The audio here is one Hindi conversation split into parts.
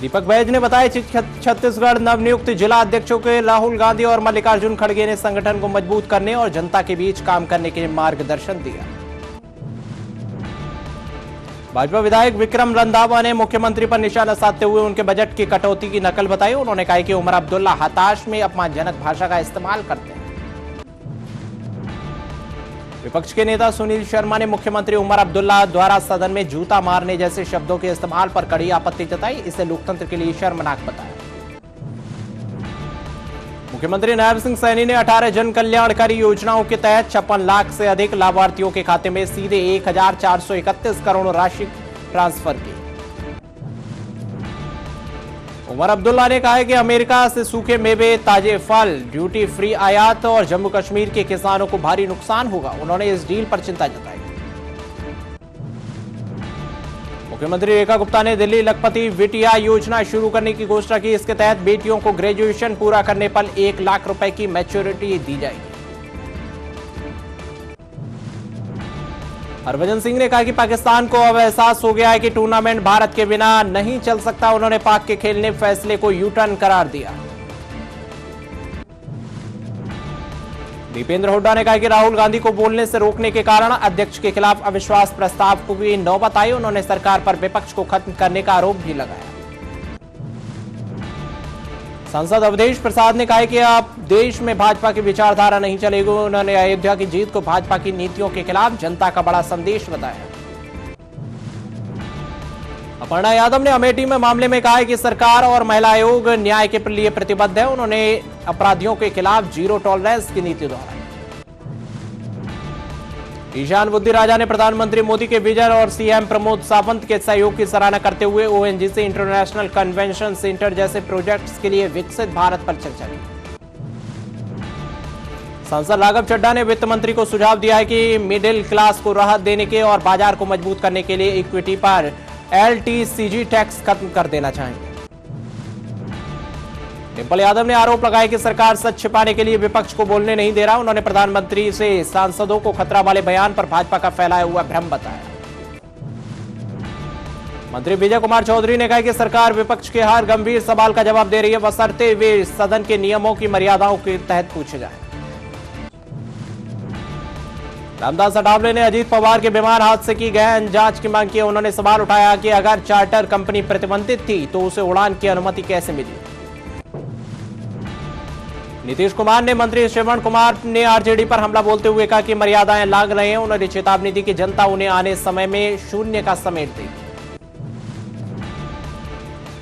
दीपक बैज ने बताया कि छत्तीसगढ़ नवनियुक्त जिला अध्यक्षों के राहुल गांधी और मल्लिकार्जुन खड़गे ने संगठन को मजबूत करने और जनता के बीच काम करने के लिए मार्गदर्शन दिया। भाजपा विधायक विक्रम रंधावा ने मुख्यमंत्री पर निशाना साधते हुए उनके बजट की कटौती की नकल बताई। उन्होंने कहा कि उमर अब्दुल्ला हताश में अपमानजनक भाषा का इस्तेमाल करते हैं। विपक्ष के नेता सुनील शर्मा ने मुख्यमंत्री उमर अब्दुल्ला द्वारा सदन में जूता मारने जैसे शब्दों के इस्तेमाल पर कड़ी आपत्ति जताई। इसे लोकतंत्र के लिए शर्मनाक बताया। मुख्यमंत्री नायब सिंह सैनी ने 18 जन कल्याणकारी योजनाओं के तहत 56 लाख से अधिक लाभार्थियों के खाते में सीधे 1431 करोड़ राशि ट्रांसफर की। उमर अब्दुल्ला ने कहा है कि अमेरिका से सूखे मेवे, ताजे फल, ड्यूटी फ्री आयात और जम्मू कश्मीर के किसानों को भारी नुकसान होगा। उन्होंने इस डील पर चिंता जताई। मुख्यमंत्री रेखा गुप्ता ने दिल्ली लखपति बिटिया योजना शुरू करने की घोषणा की। इसके तहत बेटियों को ग्रेजुएशन पूरा करने पर 1 लाख रुपए की मैच्योरिटी दी जाएगी। हरभजन सिंह ने कहा कि पाकिस्तान को अब एहसास हो गया है कि टूर्नामेंट भारत के बिना नहीं चल सकता। उन्होंने पाक के खेलने फैसले को यू टर्न करार दिया। दीपेंद्र हुड्डा ने कहा कि राहुल गांधी को बोलने से रोकने के कारण अध्यक्ष के खिलाफ अविश्वास प्रस्ताव को भी नौबत आई। उन्होंने सरकार पर विपक्ष को खत्म करने का आरोप भी लगाया। सांसद अवधेश प्रसाद ने कहा कि अब देश में भाजपा की विचारधारा नहीं चलेगी। उन्होंने अयोध्या की जीत को भाजपा की नीतियों के खिलाफ जनता का बड़ा संदेश बताया। अपर्णा यादव ने अमेठी में मामले में कहा है कि सरकार और महिला आयोग न्याय के लिए प्रतिबद्ध है। उन्होंने अपराधियों के खिलाफ जीरो टॉलरेंस की नीति दोहराई। ईशान बुद्धि राजा ने प्रधानमंत्री मोदी के विजन और सीएम प्रमोद सावंत के सहयोग की सराहना करते हुए ओएनजीसी इंटरनेशनल कन्वेंशन सेंटर जैसे प्रोजेक्ट्स के लिए विकसित भारत पर चर्चा की। सांसद राघव चड्ढा ने वित्त मंत्री को सुझाव दिया है कि मिडिल क्लास को राहत देने के और बाजार को मजबूत करने के लिए इक्विटी पर एलटीसीजी टैक्स खत्म कर देना चाहिए। डिंपल यादव ने आरोप लगाया कि सरकार सच छिपाने के लिए विपक्ष को बोलने नहीं दे रहा। उन्होंने प्रधानमंत्री से सांसदों को खतरा वाले बयान पर भाजपा का फैलाया हुआ भ्रम बताया। मंत्री विजय कुमार चौधरी ने कहा कि सरकार विपक्ष के हर गंभीर सवाल का जवाब दे रही है, बशर्ते वे सदन के नियमों की मर्यादाओं के तहत पूछे जाए। रामदास अठावले ने अजीत पवार के विमान हादसे की गहन जांच की मांग की। उन्होंने सवाल उठाया कि अगर चार्टर कंपनी प्रतिबंधित थी तो उसे उड़ान की अनुमति कैसे मिली। नीतीश कुमार ने मंत्री श्रवण कुमार ने आरजेडी पर हमला बोलते हुए कहा कि मर्यादाएं लांघ रहे हैं। उन्होंने चेतावनी दी कि जनता उन्हें आने समय में शून्य का समेट देगी।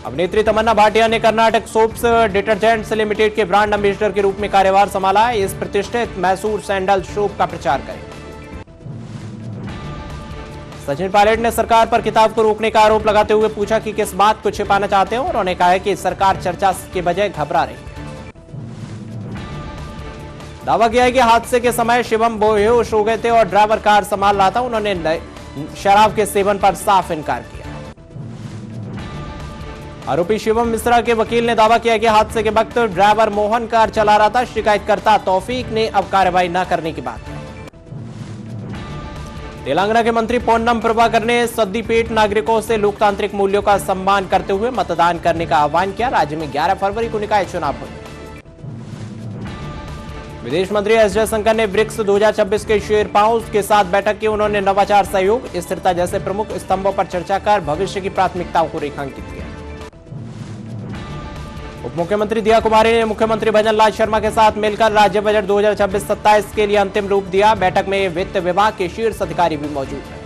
अभिनेत्री तमन्ना भाटिया ने कर्नाटक सोप्स डिटर्जेंट्स लिमिटेड के ब्रांड एम्बेसडर के रूप में कार्यभार संभाला है। इस प्रतिष्ठित मैसूर सैंडल सोप का प्रचार करें। सचिन पायलट ने सरकार पर किताब को रोकने का आरोप लगाते हुए पूछा कि किस बात को छिपाना चाहते हैं। उन्होंने कहा कि सरकार चर्चा के बजाय घबरा रही है। दावा किया है कि हादसे के समय शिवम बेहोश हो गए थे और ड्राइवर कार संभाल रहा था। उन्होंने शराब के सेवन पर साफ इनकार किया। आरोपी शिवम मिश्रा के वकील ने दावा किया कि हादसे के वक्त ड्राइवर मोहन कार चला रहा था। शिकायतकर्ता तौफीक ने अब कार्रवाई न करने की बात कही। तेलंगाना के मंत्री पोन्नम प्रभाकर ने सद्दीपेट नागरिकों से लोकतांत्रिक मूल्यों का सम्मान करते हुए मतदान करने का आह्वान किया। राज्य में 11 फरवरी को निकाय चुनाव हुए। विदेश मंत्री एस जयशंकर ने ब्रिक्स 2026 के शेरपाओं के साथ बैठक की। उन्होंने नवाचार, सहयोग, स्थिरता जैसे प्रमुख स्तंभों पर चर्चा कर भविष्य की प्राथमिकताओं को रेखांकित किया। उप मुख्यमंत्री दिया कुमारी ने मुख्यमंत्री भजन लाल शर्मा के साथ मिलकर राज्य बजट 2026-27 के लिए अंतिम रूप दिया। बैठक में वित्त विभाग के शीर्ष अधिकारी भी मौजूद हैं।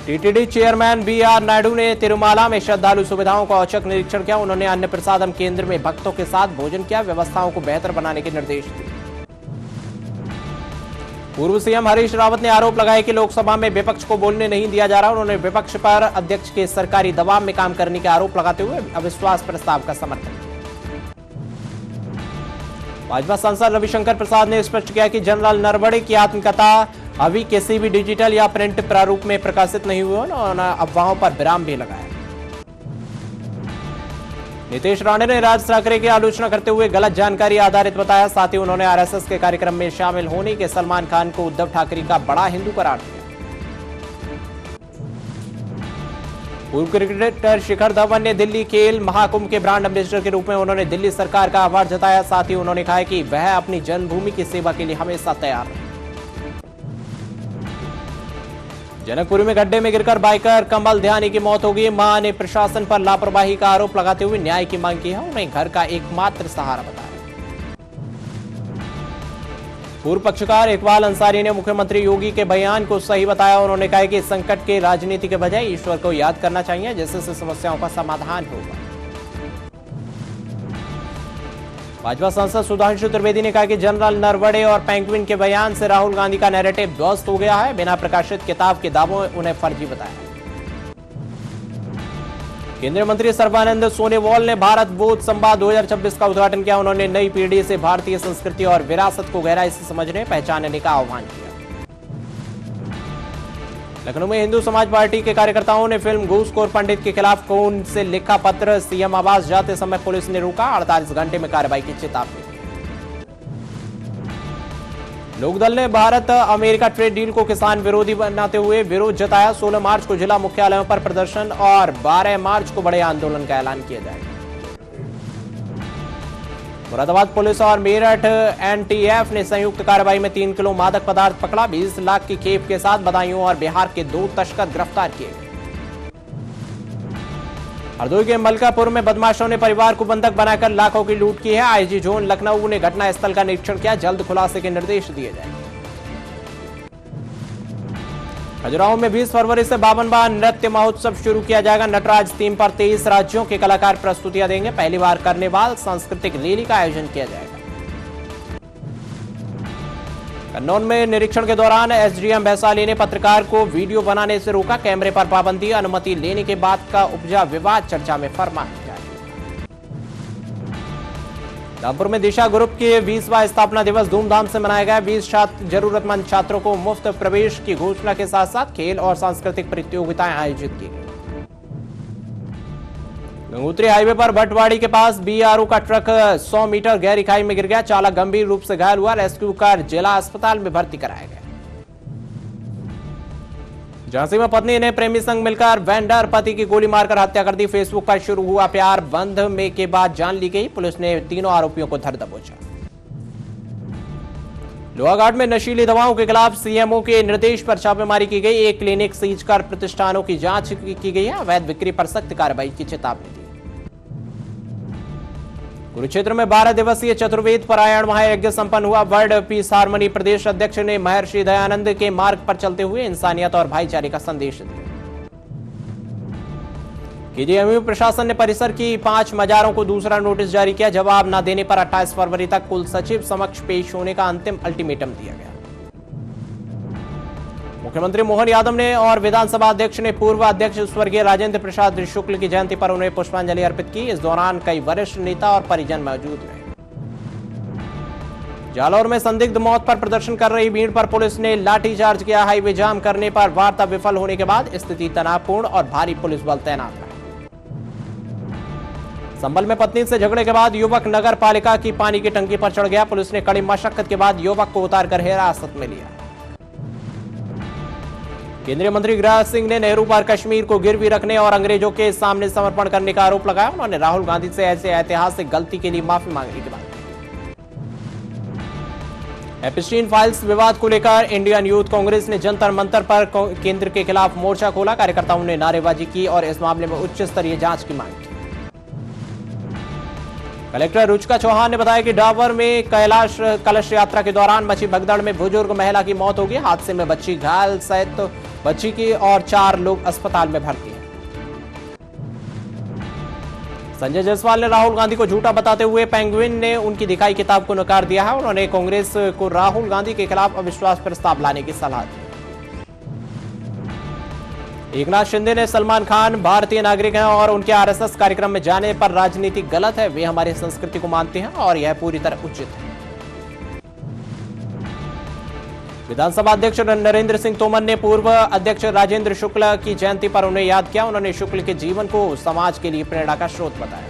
टीटीडी चेयरमैन बीआर नायडू ने तिरुमाला में श्रद्धालु सुविधाओं का औचक निरीक्षण किया। उन्होंने अन्न प्रसादम केंद्र में भक्तों के साथ भोजन किया, व्यवस्थाओं को बेहतर बनाने के निर्देश दिए। पूर्व सीएम हरीश रावत ने आरोप लगाया कि लोकसभा में विपक्ष को बोलने नहीं दिया जा रहा। उन्होंने विपक्ष पर अध्यक्ष के सरकारी दबाव में काम करने के आरोप लगाते हुए अविश्वास प्रस्ताव का समर्थन किया। भाजपा सांसद रविशंकर प्रसाद ने स्पष्ट किया कि जनरल नरवणे की आत्मकथा अभी किसी भी डिजिटल या प्रिंट प्रारूप में प्रकाशित नहीं हुई। उन्होंने अफवाहों पर विराम भी लगाया। नीतीश राणे ने राज ठाकरे की आलोचना करते हुए गलत जानकारी आधारित बताया। साथ ही उन्होंने आरएसएस के कार्यक्रम में शामिल होने के सलमान खान को उद्धव ठाकरे का बड़ा हिंदू करार दिया। पूर्व क्रिकेटर शिखर धवन ने दिल्ली खेल महाकुंभ के ब्रांड एम्बेसडर के रूप में उन्होंने दिल्ली सरकार का आभार जताया। साथ ही उन्होंने कहा कि वह अपनी जन्मभूमि की सेवा के लिए हमेशा तैयार है। जनकपुरी में गड्ढे में गिरकर बाइकर कमल ध्यानी की मौत हो गई। मां ने प्रशासन पर लापरवाही का आरोप लगाते हुए न्याय की मांग की है। उन्हें घर का एकमात्र सहारा बताया। पूर्व पक्षकार इकबाल अंसारी ने मुख्यमंत्री योगी के बयान को सही बताया। उन्होंने कहा कि संकट के राजनीति के बजाय ईश्वर को याद करना चाहिए, जिससे समस्याओं का समाधान होगा। भाजपा सांसद सुधांशु त्रिवेदी ने कहा कि जनरल नरवणे और पेंगुइन के बयान से राहुल गांधी का नैरेटिव ध्वस्त हो गया है। बिना प्रकाशित किताब के दावों उन्हें फर्जी बताया। केंद्रीय मंत्री सर्बानंद सोनोवाल ने भारत बोध संवाद 2026 का उद्घाटन किया। उन्होंने नई पीढ़ी से भारतीय संस्कृति और विरासत को गहराई से समझने पहचानने का आह्वान किया। लखनऊ में हिंदू समाज पार्टी के कार्यकर्ताओं ने फिल्म घूसखोर पंडित के खिलाफ खून से लिखा पत्र सीएम आवास जाते समय पुलिस ने रोका। 48 घंटे में कार्रवाई की चेतावनी दी। लोकदल ने भारत अमेरिका ट्रेड डील को किसान विरोधी बनाते हुए विरोध जताया। 16 मार्च को जिला मुख्यालयों पर प्रदर्शन और 12 मार्च को बड़े आंदोलन का ऐलान किया जाएगा। मुरादाबाद पुलिस और मेरठ एनटीएफ ने संयुक्त कार्रवाई में 3 किलो मादक पदार्थ पकड़ा। 20 लाख की खेप के साथ बदायूं और बिहार के 2 तस्कर गिरफ्तार किए गए। हरदोई के मलकापुर में बदमाशों ने परिवार को बंधक बनाकर लाखों की लूट की है। आईजी जोन लखनऊ ने घटनास्थल का निरीक्षण किया। जल्द खुलासे के निर्देश दिए जाएंगे। खजुराहो में 20 फरवरी से 52वां नृत्य महोत्सव शुरू किया जाएगा। नटराज थीम पर 23 राज्यों के कलाकार प्रस्तुतियां देंगे। पहली बार कार्निवाल सांस्कृतिक रैली का आयोजन किया जाएगा। कन्नौज में निरीक्षण के दौरान एसडीएम वैशाली ने पत्रकार को वीडियो बनाने से रोका। कैमरे पर पाबंदी, अनुमति लेने के बाद का उपजा विवाद चर्चा में फरमान जारी। रामपुर में दिशा ग्रुप के 20वां स्थापना दिवस धूमधाम से मनाया गया। 20 जरूरतमंद छात्रों को मुफ्त प्रवेश की घोषणा के साथ साथ खेल और सांस्कृतिक प्रतियोगिताएं आयोजित की गई। गंगोत्री हाईवे पर भटवाड़ी के पास बीआरओ का ट्रक 100 मीटर गहरी खाई में गिर गया। चालक गंभीर रूप से घायल हुआ। रेस्क्यू कर जिला अस्पताल में भर्ती कराया गया। झांसी में पत्नी ने प्रेमी संग मिलकर वेंडर पति की गोली मारकर हत्या कर दी। फेसबुक पर शुरू हुआ प्यार बंद में के बाद जान ली गई। पुलिस ने तीनों आरोपियों को धर दबोचा। लोहाघाट में नशीली दवाओं के खिलाफ सीएमओ के निर्देश पर छापेमारी की गई। एक क्लिनिक सीज कर प्रतिष्ठानों की जांच की गई है। अवैध बिक्री पर सख्त कार्रवाई की चेतावनी दी। कुरुक्षेत्र में 12 दिवसीय चतुर्वेद पारायण महायज्ञ संपन्न हुआ। वर्ल्ड पीस हार्मनी प्रदेश अध्यक्ष ने महर्षि दयानंद के मार्ग पर चलते हुए इंसानियत और भाईचारे का संदेश दिया। केजीएमयू प्रशासन ने परिसर की 5 मजारों को दूसरा नोटिस जारी किया। जवाब न देने पर 28 फरवरी तक कुल सचिव समक्ष पेश होने का अंतिम अल्टीमेटम दिया गया। मुख्यमंत्री मोहन यादव ने और विधानसभा अध्यक्ष ने पूर्व अध्यक्ष स्वर्गीय राजेंद्र प्रसाद शुक्ल की जयंती पर उन्हें पुष्पांजलि अर्पित की। इस दौरान कई वरिष्ठ नेता और परिजन मौजूद रहे। जालौर में संदिग्ध मौत पर प्रदर्शन कर रही भीड़ पर पुलिस ने लाठीचार्ज किया। हाईवे जाम करने पर वार्ता विफल होने के बाद स्थिति तनावपूर्ण और भारी पुलिस बल तैनात रहा। संभल में पत्नी से झगड़े के बाद युवक नगर पालिका की पानी की टंकी पर चढ़ गया। पुलिस ने कड़ी मशक्कत के बाद युवक को उतारकर हिरासत में लिया। केंद्रीय मंत्री गिरिराज सिंह ने नेहरू पर कश्मीर को गिरवी रखने और अंग्रेजों के सामने समर्पण करने का आरोप लगाया। उन्होंने राहुल गांधी से ऐसे ऐतिहासिक गलती के लिए माफी मांगने की बात की। एपिस्टीन फाइल्स विवाद को लेकर इंडियन यूथ कांग्रेस ने जंतर मंतर पर केंद्र के खिलाफ मोर्चा खोला। कार्यकर्ताओं ने नारेबाजी की और इस मामले में उच्च स्तरीय जांच की मांग की। कलेक्टर रुचिका चौहान ने बताया कि डाबर में कैलाश कलश यात्रा के दौरान मची भगदड़ में बुजुर्ग महिला की मौत हो गई। हादसे में बच्ची घायल सहित बच्ची की और 4 लोग अस्पताल में भर्ती हैं। संजय जायसवाल ने राहुल गांधी को झूठा बताते हुए पेंगुइन ने उनकी दिखाई किताब को नकार दिया है। उन्होंने कांग्रेस को राहुल गांधी के खिलाफ अविश्वास प्रस्ताव लाने की सलाह दी। एकनाथ शिंदे ने सलमान खान भारतीय नागरिक हैं और उनके आरएसएस कार्यक्रम में जाने पर राजनीति गलत है। वे हमारी संस्कृति को मानते हैं और यह पूरी तरह उचित है। विधानसभा अध्यक्ष नरेंद्र सिंह तोमर ने पूर्व अध्यक्ष राजेंद्र शुक्ल की जयंती पर उन्हें याद किया। उन्होंने शुक्ल के जीवन को समाज के लिए प्रेरणा का स्रोत बताया।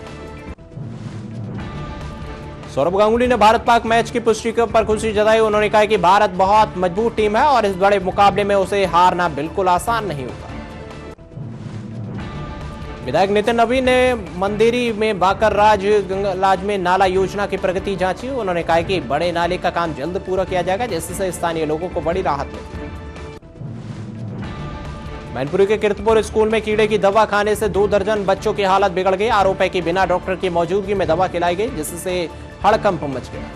सौरभ गांगुली ने भारत पाक मैच की पुष्टि पर खुशी जताई। उन्होंने कहा कि भारत बहुत मजबूत टीम है और इस बड़े मुकाबले में उसे हारना बिल्कुल आसान नहीं होगा। विधायक नितिन नवीन ने मंदिरी में बाकर राज में नाला योजना की प्रगति जांची। उन्होंने कहा कि बड़े नाले का काम जल्द पूरा किया जाएगा, जिससे स्थानीय लोगों को बड़ी राहत मिलेगी। मैनपुरी के कीर्तपुर स्कूल में कीड़े की दवा खाने से 2 दर्जन बच्चों की हालत बिगड़ गई। आरोप है कि बिना डॉक्टर की मौजूदगी में दवा खिलाई गई, जिससे हड़कंप मच गया।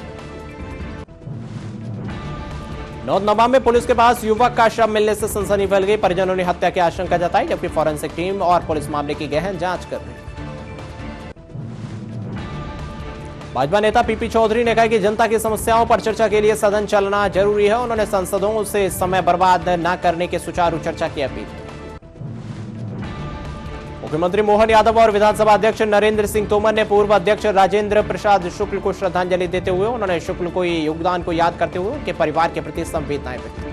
नौतनवा में पुलिस के पास युवक का शव मिलने से सनसनी फैल गई। परिजनों ने हत्या की आशंका जताई, जबकि फॉरेंसिक टीम और पुलिस मामले की गहन जांच कर रही है। भाजपा नेता पीपी चौधरी ने कहा कि जनता की समस्याओं पर चर्चा के लिए सदन चलना जरूरी है। उन्होंने सांसदों से समय बर्बाद न करने की सुचारू चर्चा की अपील की। मुख्यमंत्री मोहन यादव और विधानसभा अध्यक्ष नरेंद्र सिंह तोमर ने पूर्व अध्यक्ष राजेंद्र प्रसाद शुक्ल को श्रद्धांजलि देते हुए उन्होंने शुक्ल को योगदान को याद करते हुए उनके परिवार के प्रति संवेदनाएं व्यक्त की।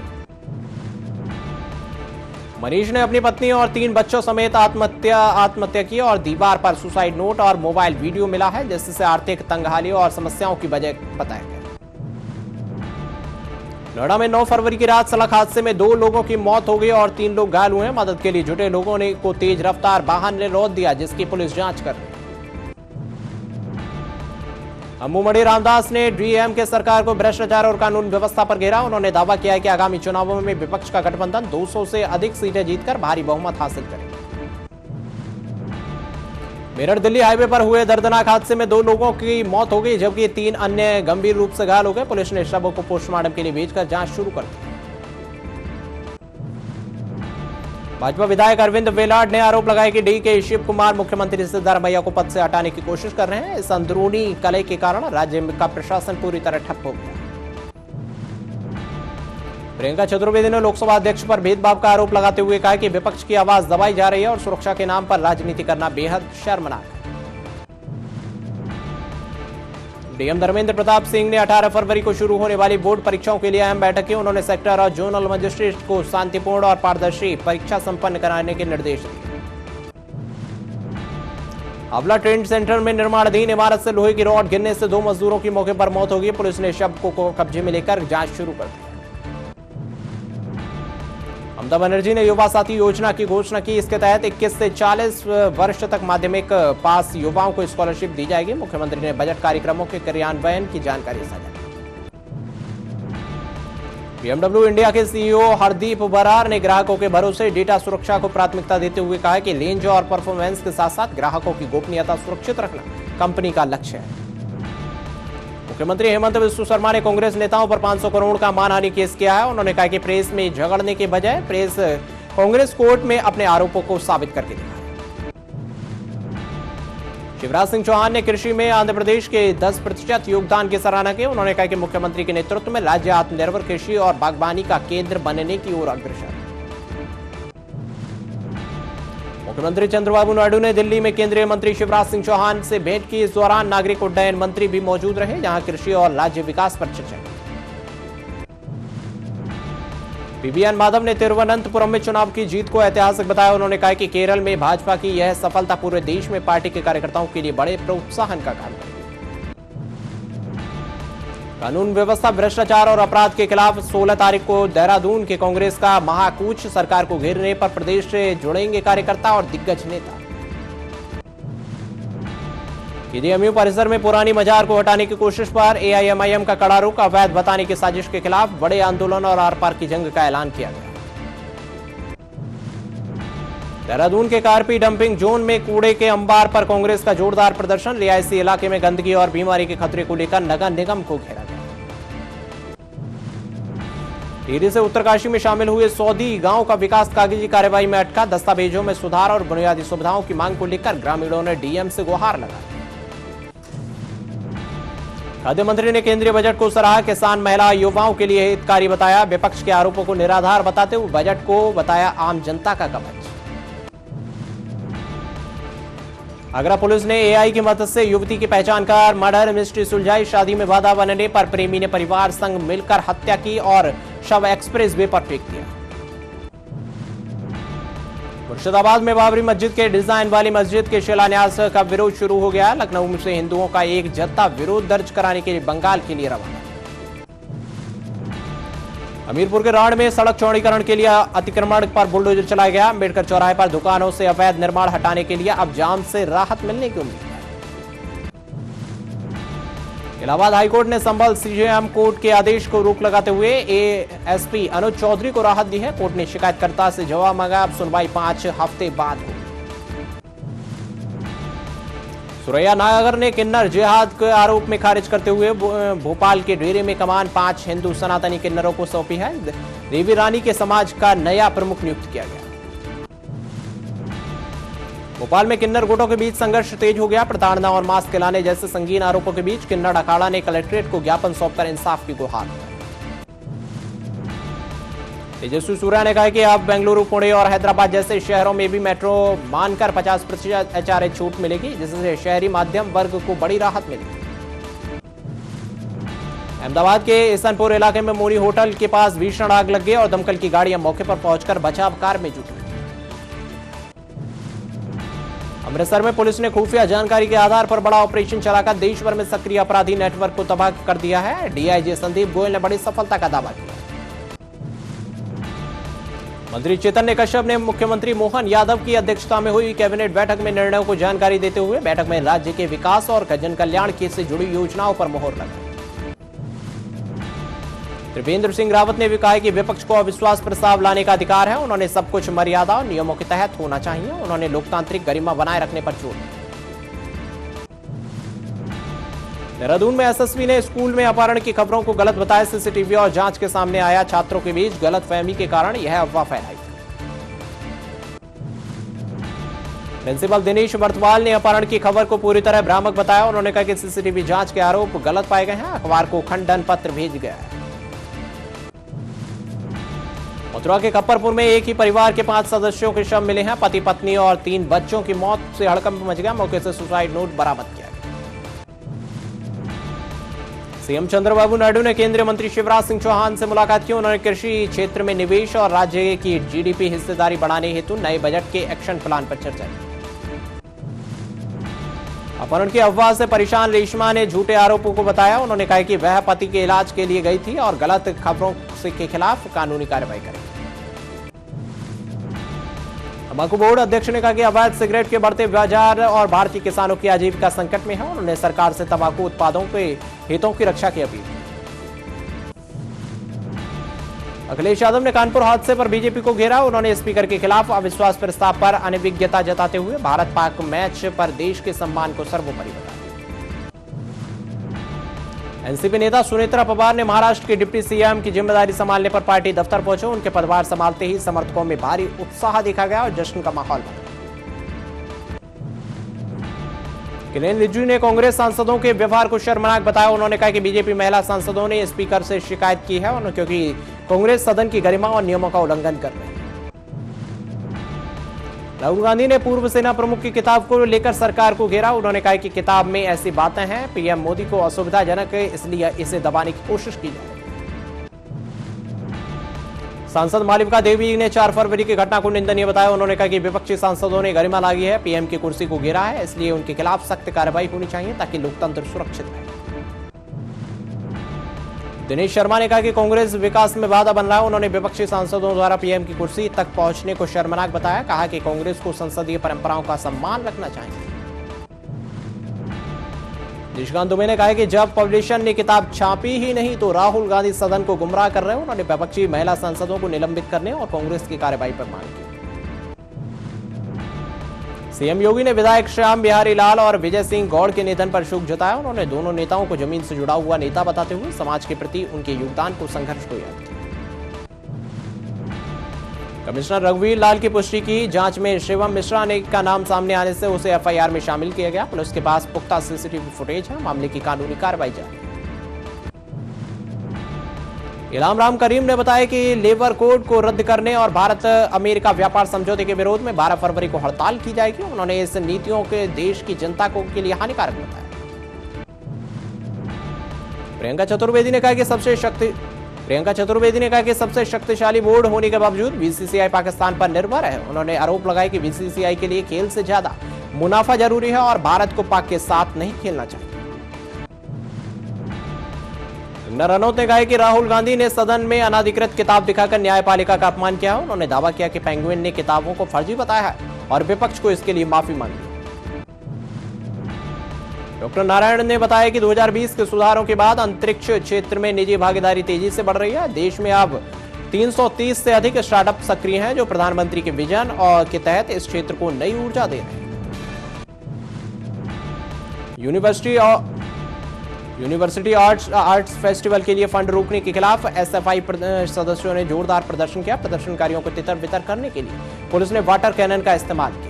मनीष ने अपनी पत्नी और 3 बच्चों समेत आत्महत्या की और दीवार पर सुसाइड नोट और मोबाइल वीडियो मिला है, जिससे आर्थिक तंगहाली और समस्याओं की वजह बताया गया। नोएडा में 9 फरवरी की रात सड़क हादसे में 2 लोगों की मौत हो गई और 3 लोग घायल हुए। मदद के लिए जुटे लोगों ने को तेज रफ्तार वाहन ने रोक दिया, जिसकी पुलिस जांच कर रही है। अम्बुमणि रामदास ने डीएम के सरकार को भ्रष्टाचार और कानून व्यवस्था पर घेरा। उन्होंने दावा किया है कि आगामी चुनावों में विपक्ष का गठबंधन 200 से अधिक सीटें जीतकर भारी बहुमत हासिल करेगा। मेरठ दिल्ली हाईवे पर हुए दर्दनाक हादसे में 2 लोगों की मौत हो गई, जबकि 3 अन्य गंभीर रूप से घायल हो गए। पुलिस ने शवों को पोस्टमार्टम के लिए भेजकर जांच शुरू कर दी। भाजपा विधायक अरविंद वेलाड ने आरोप लगाया कि डीके शिव कुमार मुख्यमंत्री सिद्धारमैया को पद से हटाने की कोशिश कर रहे हैं। इस अंदरूनी कलह के कारण राज्य का प्रशासन पूरी तरह ठप हो गया। प्रियंका चतुर्वेदी ने लोकसभा अध्यक्ष पर भेदभाव का आरोप लगाते हुए कहा कि विपक्ष की आवाज दबाई जा रही है और सुरक्षा के नाम पर राजनीति करना बेहद शर्मनाक है। डीएम धर्मेंद्र प्रताप सिंह ने 18 फरवरी को शुरू होने वाली बोर्ड परीक्षाओं के लिए अहम बैठक की। उन्होंने सेक्टर और जोनल मजिस्ट्रेट को शांतिपूर्ण और पारदर्शी परीक्षा संपन्न कराने के निर्देश दिए। अवला ट्रेड सेंटर में निर्माणाधीन इमारत से लोहे की रॉड गिरने से 2 मजदूरों की मौके पर मौत हो गई। पुलिस ने शव को कब्जे में लेकर जांच शुरू कर दी। ममता बनर्जी ने युवा साथी योजना की घोषणा की। इसके तहत 21 से 40 वर्ष तक माध्यमिक पास युवाओं को स्कॉलरशिप दी जाएगी। मुख्यमंत्री ने बजट कार्यक्रमों के क्रियान्वयन की जानकारी साझा की। BMW इंडिया के सीईओ हरदीप बरार ने ग्राहकों के भरोसे डेटा सुरक्षा को प्राथमिकता देते हुए कहा कि रेंज और परफॉर्मेंस के साथ साथ ग्राहकों की गोपनीयता सुरक्षित रखना कंपनी का लक्ष्य है। मुख्यमंत्री हेमंत बिस्व शर्मा ने कांग्रेस नेताओं पर 500 करोड़ का मानहानि केस किया है। उन्होंने कहा कि प्रेस में झगड़ने के बजाय प्रेस कांग्रेस कोर्ट में अपने आरोपों को साबित करके दिखाया। शिवराज सिंह चौहान ने कृषि में आंध्र प्रदेश के 10% योगदान की सराहना की। उन्होंने कहा कि मुख्यमंत्री के नेतृत्व में राज्य आत्मनिर्भर कृषि और बागवानी का केंद्र बनने की ओर अग्रसर है। मुख्यमंत्री चंद्रबाबू नायडू ने दिल्ली में केंद्रीय मंत्री शिवराज सिंह चौहान से भेंट की। इस दौरान नागरिक उड्डयन मंत्री भी मौजूद रहे, जहां कृषि और राज्य विकास पर चर्चा की। बीबीएन माधव ने तिरुवनंतपुरम में चुनाव की जीत को ऐतिहासिक बताया। उन्होंने कहा कि केरल में भाजपा की यह सफलता पूरे देश में पार्टी के कार्यकर्ताओं के लिए बड़े प्रोत्साहन का काम करेगी। कानून व्यवस्था, भ्रष्टाचार और अपराध के खिलाफ 16 तारीख को देहरादून के कांग्रेस का महाकूच। सरकार को घेरने पर प्रदेश से जुड़ेंगे कार्यकर्ता और दिग्गज नेता। केजीएमयू परिसर में पुरानी मजार को हटाने की कोशिश पर एआईएमआईएम का कड़ा रुख। अवैध बताने की साजिश के खिलाफ बड़े आंदोलन और आर पार की जंग का ऐलान किया गया। देहरादून के कार्पी डंपिंग जोन में कूड़े के अंबार पर कांग्रेस का जोरदार प्रदर्शन। रिहायशी इलाके में गंदगी और बीमारी के खतरे को लेकर नगर निगम को घेरा गया। टिहरी से उत्तरकाशी में शामिल हुए सौदी गांव का विकास कागजी कार्यवाही में अटका। दस्तावेजों में सुधार और बुनियादी सुविधाओं की मांग को लेकर ग्रामीणों ने डीएम से गुहार लगाई। खाद्य मंत्री ने केंद्रीय बजट को सराहा। किसान, महिला, युवाओं के लिए हितकारी बताया। विपक्ष के आरोपों को निराधार बताते हुए बजट को बताया आम जनता का कवच। आगरा पुलिस ने एआई की मदद से युवती की पहचान कर मर्डर मिस्ट्री सुलझाई। शादी में बाधा बनने पर प्रेमी ने परिवार संग मिलकर हत्या की और शव एक्सप्रेस वे पर फेंक दिया। मुर्शिदाबाद में बाबरी मस्जिद के डिजाइन वाली मस्जिद के शिलान्यास का विरोध शुरू हो गया। लखनऊ से हिंदुओं का एक जत्था विरोध दर्ज कराने के लिए बंगाल के लिए रवाना। हमीरपुर के राड़ में सड़क चौड़ीकरण के लिए अतिक्रमण पर बुलडोजर चलाया गया। अम्बेडकर चौराहे पर दुकानों से अवैध निर्माण हटाने के लिए अब जाम से राहत मिलने की उम्मीद है। इलाहाबाद हाईकोर्ट ने संभल सीजेएम कोर्ट के आदेश को रोक लगाते हुए एएसपी अनुज चौधरी को राहत दी है। कोर्ट ने शिकायतकर्ता से जवाब मांगा। अब सुनवाई 5 हफ्ते बाद होगी। सुरैया नगर ने किन्नर जिहाद के आरोप में खारिज करते हुए भोपाल के डेरे में कमान 5 हिंदू सनातनी किन्नरों को सौंपी है। देवी रानी के समाज का नया प्रमुख नियुक्त किया गया। भोपाल में किन्नर गुटों के बीच संघर्ष तेज हो गया। प्रताड़ना और मास्क खिलाने जैसे संगीन आरोपों के बीच किन्नर अखाड़ा ने कलेक्ट्रेट को ज्ञापन सौंपकर इंसाफ की गुहार लगाई। तेजस्वी सूर्या ने कहा कि अब बेंगलुरु, पुणे और हैदराबाद जैसे शहरों में भी मेट्रो मानकर 50% HRA छूट मिलेगी, जिससे शहरी मध्यम वर्ग को बड़ी राहत मिलेगी। अहमदाबाद के इसनपुर इलाके में मोरी होटल के पास भीषण आग लग गई और दमकल की गाड़ियां मौके पर पहुंचकर बचाव कार्य में जुटी। अमृतसर में पुलिस ने खुफिया जानकारी के आधार पर बड़ा ऑपरेशन चलाकर देश भर में सक्रिय अपराधी नेटवर्क को तबाह कर दिया है। डीआईजी संदीप गोयल ने बड़ी सफलता का दावा किया। मंत्री चैतन्य कश्यप ने मुख्यमंत्री मोहन यादव की अध्यक्षता में हुई कैबिनेट बैठक में निर्णयों को जानकारी देते हुए बैठक में राज्य के विकास और जन कल्याण से जुड़ी योजनाओं पर मोहर लगाई। त्रिवेंद्र सिंह रावत ने भी कहा कि विपक्ष को अविश्वास प्रस्ताव लाने का अधिकार है। उन्होंने सब कुछ मर्यादा और नियमों के तहत होना चाहिए। उन्होंने लोकतांत्रिक गरिमा बनाए रखने पर जोर दिया। देहरादून में एसएसपी ने स्कूल में अपहरण की खबरों को गलत बताया। सीसीटीवी और जांच के सामने आया छात्रों के बीच गलतफहमी के कारण यह अफवाह फैलाई। प्रिंसिपल दिनेश बर्तवाल ने अपहरण की खबर को पूरी तरह भ्रामक बताया। उन्होंने कहा कि सीसीटीवी जांच के आरोप गलत पाए गए हैं। अखबार को खंडन पत्र भेज गया है। मथुरा के कप्परपुर में एक ही परिवार के 5 सदस्यों के शव मिले हैं। पति पत्नी और 3 बच्चों की मौत से हड़कंप मच गया। मौके से सुसाइड नोट बरामद किया गया। सीएम चंद्रबाबू नायडू ने केंद्रीय मंत्री शिवराज सिंह चौहान से मुलाकात की। उन्होंने कृषि क्षेत्र में निवेश और राज्य की जीडीपी हिस्सेदारी बढ़ाने हेतु नए बजट के एक्शन प्लान पर चर्चा की। अपहरण की अफवाह से परेशान रेशमा ने झूठे आरोपों को बताया। उन्होंने कहा कि वह पति के इलाज के लिए गई थी और गलत खबरों के खिलाफ कानूनी कार्रवाई करेगी। तंबाकू बोर्ड अध्यक्ष ने कहा कि अवैध सिगरेट के बढ़ते बाजार और भारतीय किसानों की आजीविका संकट में है। उन्होंने सरकार से तंबाकू उत्पादों के हितों की रक्षा की अपील की। अखिलेश यादव ने कानपुर हादसे पर बीजेपी को घेरा। उन्होंने स्पीकर के खिलाफ अविश्वास प्रस्ताव पर अनभिज्ञता जताते हुए भारत पाक मैच पर देश के सम्मान को सर्वोपरि बताया। एनसीपी नेता सुनेत्रा पवार ने महाराष्ट्र के डिप्टी सीएम की जिम्मेदारी संभालने पर पार्टी दफ्तर पहुंचे। उनके पदभार संभालते ही समर्थकों में भारी उत्साह देखा गया और जश्न का माहौल बना। किरेन रिजिजू ने कांग्रेस सांसदों के व्यवहार को शर्मनाक बताया। उन्होंने कहा कि बीजेपी महिला सांसदों ने स्पीकर से शिकायत की है क्योंकि कांग्रेस सदन की गरिमा और नियमों का उल्लंघन कर रहे हैं। राहुल गांधी ने पूर्व सेना प्रमुख की किताब को लेकर सरकार को घेरा। उन्होंने कहा कि किताब में ऐसी बातें हैं पीएम मोदी को असुविधाजनक है, इसलिए इसे दबाने की कोशिश की जा रही है। सांसद मालविका देवी ने 4 फरवरी की घटना को निंदनीय बताया। उन्होंने कहा कि विपक्षी सांसदों ने गरिमा लागी है, पीएम की कुर्सी को घेरा है, इसलिए उनके खिलाफ सख्त कार्रवाई होनी चाहिए ताकि लोकतंत्र सुरक्षित रहे। दिनेश शर्मा ने कहा कि कांग्रेस विकास में बाधा बन रहा है। उन्होंने विपक्षी सांसदों द्वारा पीएम की कुर्सी तक पहुंचने को शर्मनाक बताया। कहा कि कांग्रेस को संसदीय परंपराओं का सम्मान रखना चाहिए। निशिकांत दुबे ने कहा कि जब पब्लिशर ने किताब छापी ही नहीं तो राहुल गांधी सदन को गुमराह कर रहे हैं। उन्होंने विपक्षी महिला सांसदों को निलंबित करने और कांग्रेस की कार्रवाई पर मांग की। सीएम योगी ने विधायक श्याम बिहारी लाल और विजय सिंह गौड़ के निधन पर शोक जताया। उन्होंने दोनों नेताओं को जमीन से जुड़ा हुआ नेता बताते हुए समाज के प्रति उनके योगदान को संघर्ष को याद किया। कमिश्नर रघुवीर लाल की पुष्टि की। जांच में शिवम मिश्रा ने का नाम सामने आने से उसे एफआईआर में शामिल किया गया। पुलिस के पास पुख्ता सीसीटीवी फुटेज है। मामले की कानूनी कार्रवाई जारी है। इलाम राम करीम ने बताया कि लेबर कोड को रद्द करने और भारत अमेरिका व्यापार समझौते के विरोध में 12 फरवरी को हड़ताल की जाएगी। उन्होंने इस नीतियों के देश की जनता को के लिए हानिकारक बताया। प्रियंका चतुर्वेदी ने कहा कि सबसे शक्तिशाली बोर्ड होने के बावजूद बीसीसीआई पाकिस्तान पर निर्भर है। उन्होंने आरोप लगाया कि बीसीसीआई के लिए खेल से ज्यादा मुनाफा जरूरी है और भारत को पाक के साथ नहीं खेलना चाहिए। कंगना रनौत ने कहा कि राहुल गांधी ने सदन में अनाधिकृत किताब दिखाकर न्यायपालिका का अपमान किया। उन्होंने दावा किया कि पेंगुइन ने किताबों को फर्जी बताया है और विपक्ष को इसके लिए माफी मांगी। डॉक्टर नारायण ने बताया कि 2020 के सुधारों के बाद अंतरिक्ष क्षेत्र में निजी भागीदारी तेजी से बढ़ रही है। देश में अब 330 से अधिक स्टार्टअप सक्रिय हैं जो प्रधानमंत्री के विजन और के तहत इस क्षेत्र को नई ऊर्जा दे रहे हैं। यूनिवर्सिटी आर्ट्स फेस्टिवल के लिए फंड रोकने के खिलाफ एसएफआई सदस्यों ने जोरदार प्रदर्शन किया। प्रदर्शनकारियों को तितर बितर करने के लिए पुलिस ने वाटर कैनन का इस्तेमाल किया।